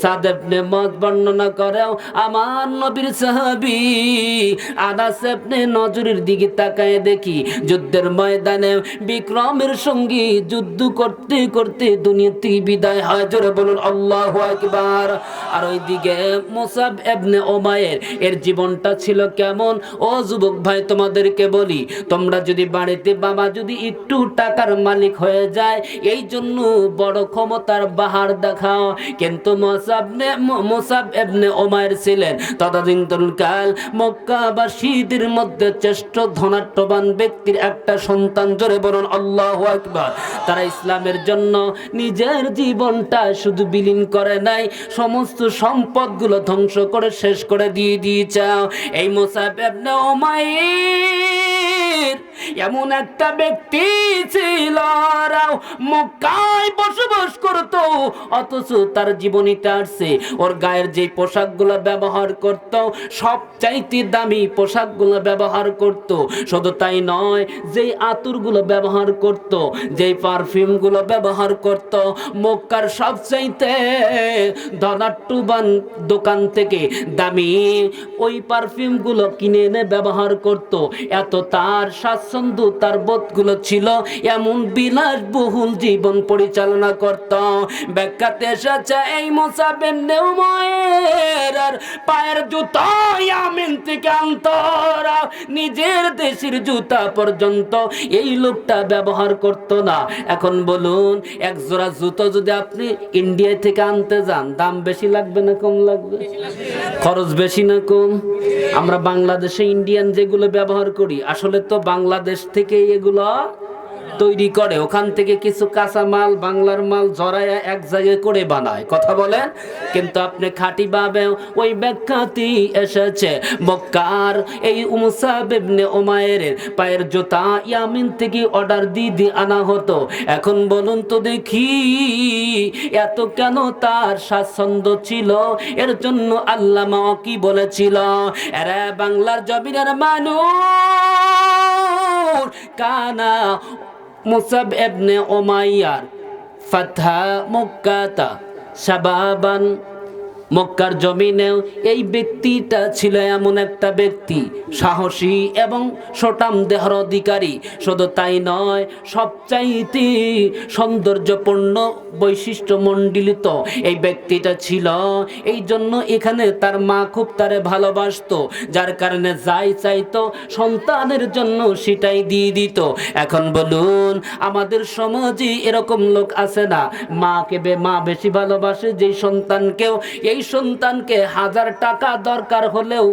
সাদ ইবনে মুআয বর্ণনা করেও আমার নবীর সাহাবী আনাস ইবনে নজরের দিকে তাকায় দেখি যুদ্ধের ময়দানে বিক্রমের সঙ্গে যুদ্ধ করতে করতে দুনিয়া থেকে বিদায় হয়। জোরে বলুন আল্লাহু আকবার। আর ওইদিকে মুসাব ইবনে উমাইর এর জীবনটা ছিল কেমন? ও যুবক ভাই, তোমাদেরকে বলি, তোমরা যদি বাড়িতে বাবা যদি একটু টাকার মালিক হয়ে যায় এই জন্য বড় ক্ষমতার বাহার দেখাও, কিন্তু মুসাব ইবনে উমাইর ছিলেন তদানীন্তনকাল মক্কাবাসীদের মধ্যে শ্রেষ্ঠ ধনাঢ্যবান ব্যক্তির একটা সন্তান। জোরে বলুন আল্লাহু আকবার। তারা ইসলামের জন্য নিজের জীবনটা শুধু বিলীন করে নাই, সমস্ত সম্পদগুলো ধ্বংস করে শেষ করে দিয়েছে। এই মুসাব ইবনে উমাইর এমন একটা ব্যক্তি ছিল, মক্কায় বসবাস করতো, অথচ তার জীবনীতে আসছে ওর গায়ের যে পোশাকগুলো ব্যবহার করত সবচাইতে দামি পোশাকগুলো ব্যবহার করত। শুধু তাই নয়, যেই আতরগুলো ব্যবহার করত, যেই পারফিউমগুলো ব্যবহার করত, মক্কার সবচাইতে ধনাঢ্যবান দোকান থেকে দামি ওই পারফিউমগুলো কিনে এনে ব্যবহার করত। এত তার স্বাচ্ছন্দ্য, তার বোধগুলো ছিল, এমন বিলাসবহুল জীবন পরিচালনা করত। ব্যাখ্যাতে এসেছে এই মুসাব ইবনে উমাইর পায়ের জুতা ইয়ামিন থেকে আনতরা, নিজের দেশের জুতা পর্যন্ত এই লোকটা ব্যবহার করত না। এখন বলুন, এক জোড়া জুতো যদি আপনি ইন্ডিয়া থেকে আনতে যান, দাম বেশি লাগবে না কম লাগবে? খরচ বেশি না কম? আমরা বাংলাদেশে ইন্ডিয়ান যেগুলো ব্যবহার করি, আসলে তো বাংলাদেশ থেকে এগুলো তৈরি করে, ওখান থেকে কিছু কাঁচা মাল বাংলার মাল জড়ায়া এক জায়গায় করে বানায়, কথা বলেন। কিন্তু আপনি খাঁটি ভাবে ওই ব্যাখ্যাটি এসেছে মক্কার এই মুসাব ইবনে উমাইরের পায়ের জুতা ইয়ামিন থেকে অর্ডার দিয়ে আনা হতো। এখন বলুন তো দেখি, এত কেন তার স্বাচ্ছন্দ্য ছিল? এর জন্য আল্লামা কি বলেছিল, এরা বাংলার জমিনের মানুষ, কানা মুসাব ইবনে উমাইর ফাতহা মক্কাতা শাবাবান, মক্কার জমিনেও এই ব্যক্তিটা ছিল এমন একটা ব্যক্তি, সাহসী এবং সটাম দেহর অধিকারী। শুধু তাই নয়, সবচাইতে সৌন্দর্যপূর্ণ বৈশিষ্ট্য মণ্ডিত এই ব্যক্তিটা ছিল। এই জন্য এখানে তার মা খুব তারে ভালোবাসতো, যার কারণে যাই চাইতো সন্তানের জন্য সেটাই দিয়ে দিত। এখন বলুন, আমাদের সমাজে এরকম লোক আছে না, মা বেশি ভালোবাসে যেই সন্তানকেও, এই সন্তানকে 1000 টাকা দরকার হলেও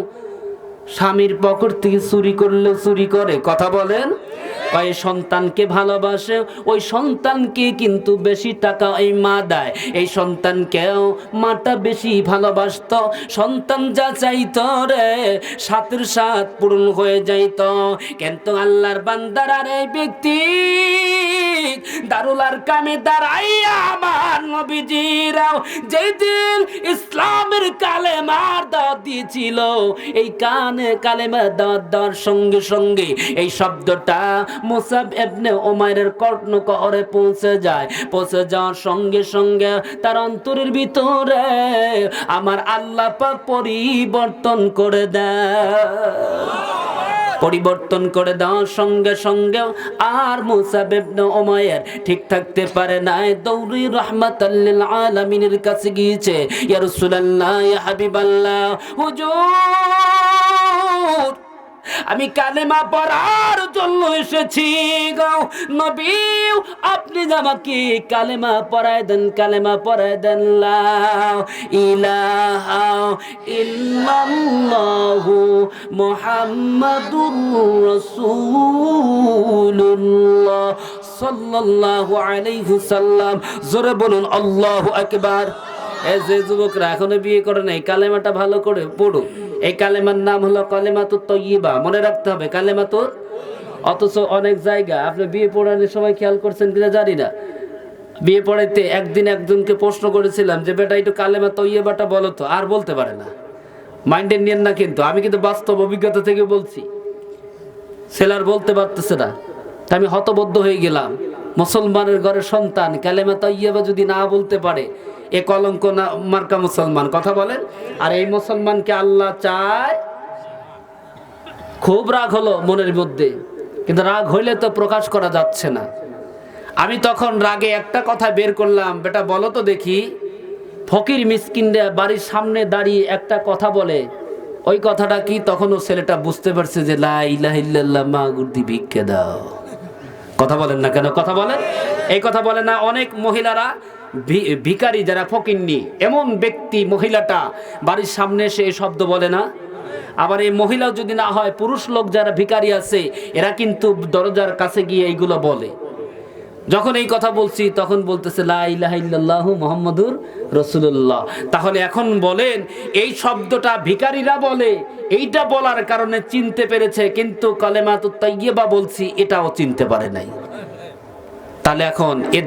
স্বামীর পকেট থেকে চুরি করলে চুরি করে, কথা বলেন। ওই সন্তানকে ভালোবাসে, ওই সন্তানকে কিন্তু বেশি টাকা এই মা দেয়। এই সন্তানকেও মাটা বেশি ভালোবাসত, সন্তান যা চাইতো রে সাথের সাথ পূরণ হয়ে যাইত। কিন্তু আল্লাহর বান্দার আর এই ব্যক্তি দারুল আরকামে দাঁড়াইয়া আমার নবীজিরাও যেই দিন ইসলামের কালেমার দাওয়াত দিয়েছিল, এই কানে কালেমা দাওয়াত দেওয়ার সঙ্গে সঙ্গে এই শব্দটা মুসাব ইবনে উমাইরের কর্ণকুহরে পৌঁছে যায়। পৌঁছে যাওয়ার সঙ্গে সঙ্গে তার অন্তরের ভিতরে আমার আল্লাহ পাক পরিবর্তন করে দেয়। পরিবর্তন করে দেওয়ার সঙ্গে সঙ্গে আর মুসাব ইবনে উমাইর ঠিক থাকতে পারে না, দৌড়ি রাহমাতাল লিল আলামিনের কাছে গিয়েছে, ইয়া রাসূলুল্লাহ, ইয়া হাবিবাল্লাহ, হুজুর আমি কালেমা পড়ার জন্য এসেছি গো নবী, আপনি আমাকে কালেমা পড়ায় দেন, কালেমা পড়ায় দেন। লা ইলাহা ইল্লাল্লাহু মুহাম্মাদুর রাসূলুল্লাহ সাল্লাল্লাহু আলাইহি সাল্লাম। জোরে বলুন আল্লাহু আকবার। এই যে যুবকরা এখনো বিয়ে করে নাই, কালেমাটা ভালো করে পড়ো। এই কালেমার নাম হলো কালেমাতুত তাইয়্যিবা, মনে রাখতে হবে কালেমাতুত। অথচ অনেক জায়গা আপনি বিয়ে পড়ানোর সময় খেয়াল করছেন কিনা জানি না, বিয়ে পড়াইতে একদিন একজনকে প্রশ্ন করেছিলাম যে বেটা একটু কালেমা তাইয়্যিবাটা বলো তো, আর বলতে পারে না। মাইন্ডে নিয়েন না, কিন্তু আমি কিন্তু বাস্তব অভিজ্ঞতা থেকে বলছি, ছেলের বলতে পারতেছে না। আমি হতবদ্ধ হয়ে গেলাম, মুসলমানের ঘরের সন্তান কালেমা তাইয়্যিবা যদি না বলতে পারে, এ কলঙ্ক না মার্কা মুসলমান, কথা বলেন। আর এই মুসলমানকে আল্লাহ চায়। খুব রাগ হলো মনের মধ্যে, কিন্তু রাগ হইলে তো প্রকাশ করা যাচ্ছে না। আমি তখন রাগে একটা কথা বের করলাম, বেটা বলো তো দেখি, ফকির মিসকিনরা বাড়ির সামনে দাঁড়িয়ে একটা কথা বলে, ওই কথাটা কি? তখনও ছেলেটা বুঝতে পারছে যে লা ইলাহা ইল্লাল্লাহ, মা গুরদি ভিক্ষে দাও। কথা বলেন না কেন? কথা বলেন। এই কথা বলে না অনেক মহিলারা, ভিখারি যারা ফকিন্নি, এমন ব্যক্তি মহিলাটা বাড়ির সামনে এসে এই শব্দ বলে না। আবার এই মহিলা যদি না হয়, পুরুষ লোক যারা ভিখারি আছে এরা কিন্তু দরজার কাছে গিয়ে এইগুলো বলে। যখন এই কথা বলছি তখন বলতেছে লা ইলাহা ইল্লাল্লাহু মুহাম্মাদুর রাসূলুল্লাহ। তাহলে এখন বলেন, এই শব্দটা ভিখারিরা বলে, এইটা বলার কারণে চিনতে পেরেছে, কিন্তু কালেমাতুত তাইয়্যিবা বলছি এটাও চিনতে পারে নাই। তাহলে এখন এ